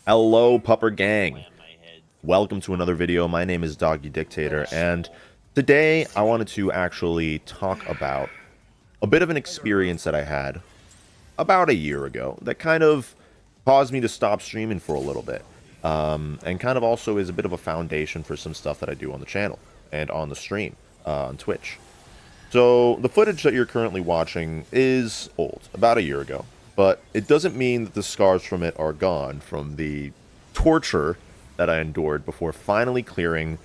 Hello, Pupper Gang. Welcome to another video. My name is Doggy Dictator, and today I wanted to actually talk about a bit of an experience that I had about a year ago that kind of caused me to stop streaming for a little bit, and kind of also is a bit of a foundation for some stuff that I do on the channel and on the stream on Twitch. So the footage that you're currently watching is old, about a year ago, but it doesn't mean that the scars from it are gone from the torture that I endured before finally clearing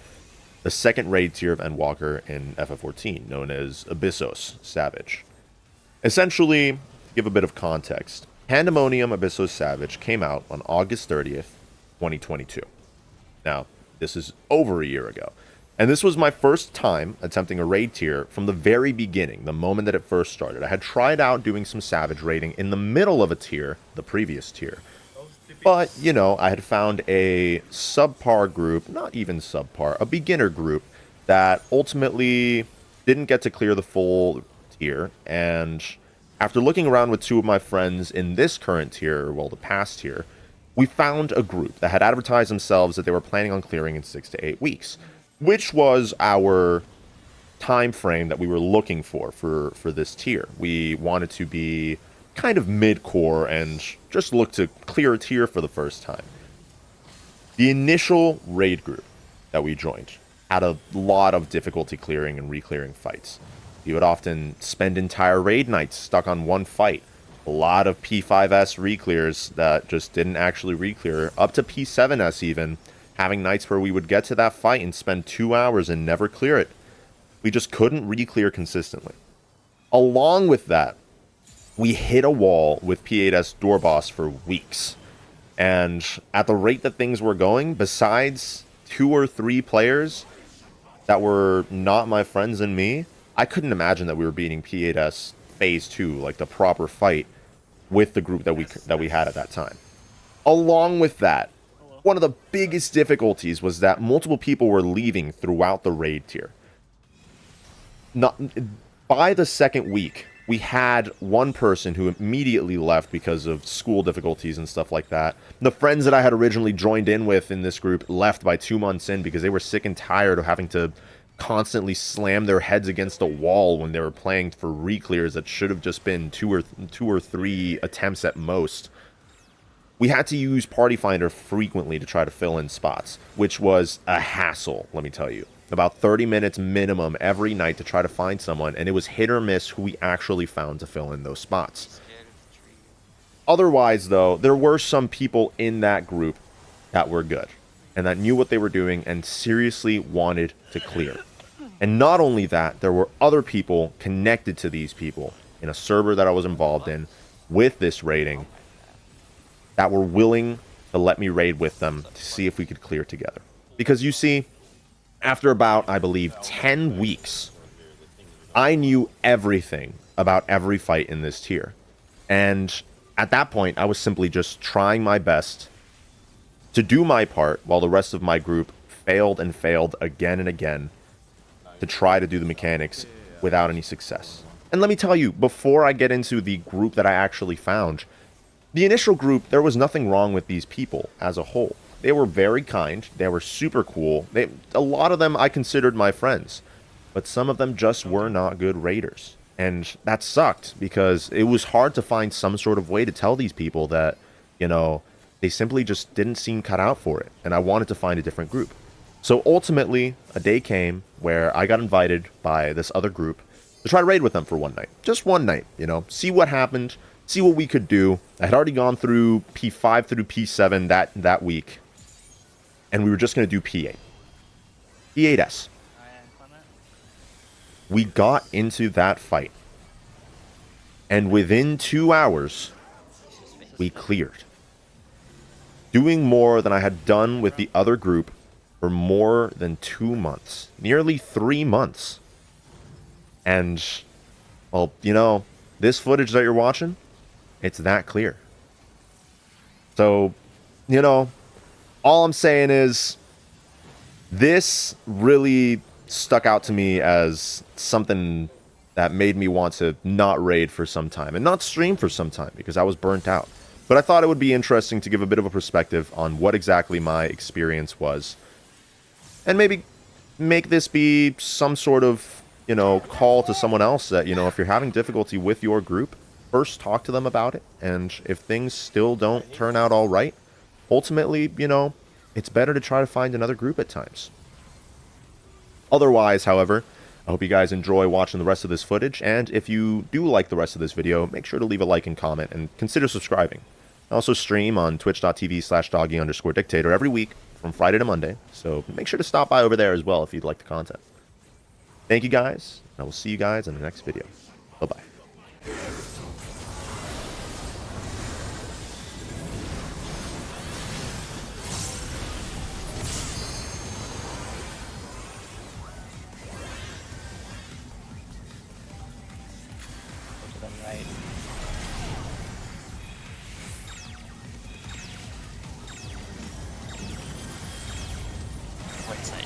the second raid tier of Endwalker in FF14, known as Abyssos Savage. Essentially, to give a bit of context, Pandemonium Abyssos Savage came out on August 30th, 2022. Now, this is over a year ago. And this was my first time attempting a raid tier from the very beginning, the moment that it first started. I had tried out doing some Savage raiding in the middle of a tier, the previous tier. But, you know, I had found a subpar group, not even subpar, a beginner group that ultimately didn't get to clear the full tier. And after looking around with two of my friends in this current tier, well, the past tier, we found a group that had advertised themselves that they were planning on clearing in 6 to 8 weeks, which was our time frame that we were looking for this tier. We wanted to be kind of mid-core and just look to clear a tier for the first time. The initial raid group that we joined had a lot of difficulty clearing and re-clearing fights. You would often spend entire raid nights stuck on one fight. A lot of P5S re-clears that just didn't actually re-clear, up to P7S even, having nights where we would get to that fight and spend 2 hours and never clear it. We just couldn't re-clear consistently. Along with that, we hit a wall with P8S door boss for weeks. And at the rate that things were going, besides 2 or 3 players that were not my friends and me, I couldn't imagine that we were beating P8S Phase 2, like the proper fight, with the group that we had at that time. Along with that, one of the biggest difficulties was that multiple people were leaving throughout the raid tier. Not by the second week, we had one person who immediately left because of school difficulties and stuff like that. The friends that I had originally joined in with in this group left by 2 months in because they were sick and tired of having to constantly slam their heads against a wall when they were playing for re-clears that should have just been two or three attempts at most. We had to use Party Finder frequently to try to fill in spots, which was a hassle, let me tell you. About 30 minutes minimum every night to try to find someone, and it was hit or miss who we actually found to fill in those spots. Otherwise, though, there were some people in that group that were good, and that knew what they were doing and seriously wanted to clear. And not only that, there were other people connected to these people in a server that I was involved in with this raiding that were willing to let me raid with them to see if we could clear together. Because you see, after about, I believe, 10 weeks, I knew everything about every fight in this tier. And at that point, I was simply just trying my best to do my part while the rest of my group failed and failed again and again to try to do the mechanics without any success. And let me tell you, before I get into the group that I actually found, the initial group, there was nothing wrong with these people as a whole. They were very kind. They were super cool. A lot of them I considered my friends. But some of them just were not good raiders. And that sucked because it was hard to find some sort of way to tell these people that, you know, they simply just didn't seem cut out for it. And I wanted to find a different group. So ultimately, a day came where I got invited by this other group to try to raid with them for one night. Just one night, you know, see what happened. See what we could do. I had already gone through P5 through P7 that week. And we were just going to do P8. P8S. We got into that fight. And within 2 hours, we cleared. Doing more than I had done with the other group for more than 2 months. Nearly 3 months. And, well, you know, this footage that you're watching, it's that clear. So, you know, all I'm saying is this really stuck out to me as something that made me want to not raid for some time and not stream for some time because I was burnt out. But I thought it would be interesting to give a bit of a perspective on what exactly my experience was. And maybe make this be some sort of, call to someone else that, if you're having difficulty with your group, first talk to them about it. And if things still don't turn out all right, ultimately, it's better to try to find another group at times. Otherwise, however, I hope you guys enjoy watching the rest of this footage, and if you do like the rest of this video, make sure to leave a like and comment, and consider subscribing. I also stream on twitch.tv/doggy_dictator every week from Friday to Monday, so make sure to stop by over there as well if you'd like the content. Thank you guys, and I will see you guys in the next video. Bye-bye. Right. Right side.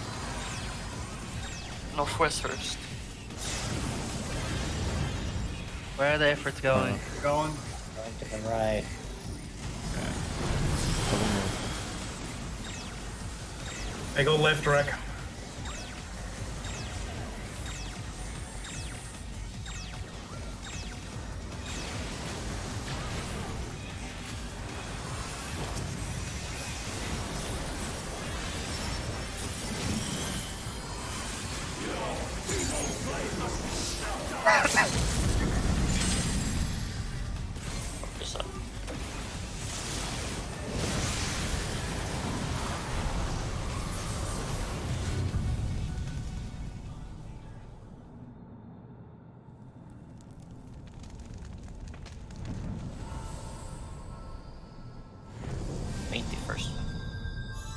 Northwest first. Where are the efforts going? Going to the right. I go left, Rack. Just up. Paint the first one.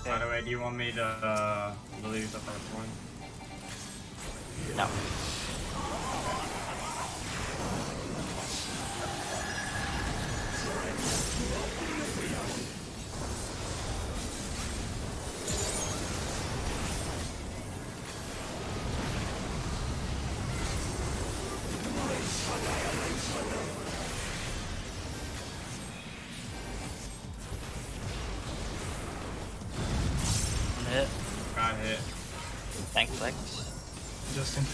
By the way, do you want me to delete the first one? No. Hit. Got hit. Tank flex. Justin.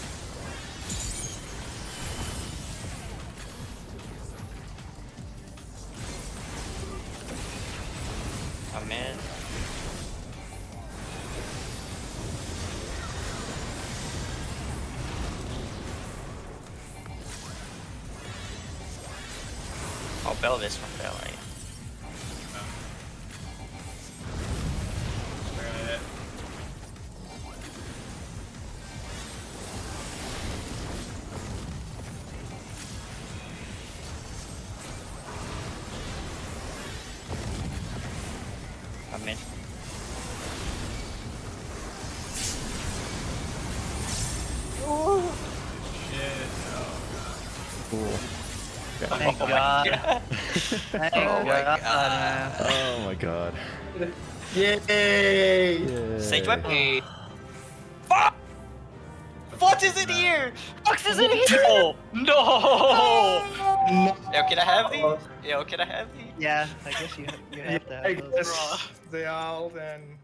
I'm in. I'll bail this one for LA. Got hit. I'm in. Shit. Cool. Thank God. Thank Oh my God. God. Oh my god. Yay! Sage weapon. Fuck! What is in here? Fox is in here! No! Yo, can I have these? Yo, can I have these? Yeah, I guess you have to I have those. guess they all then.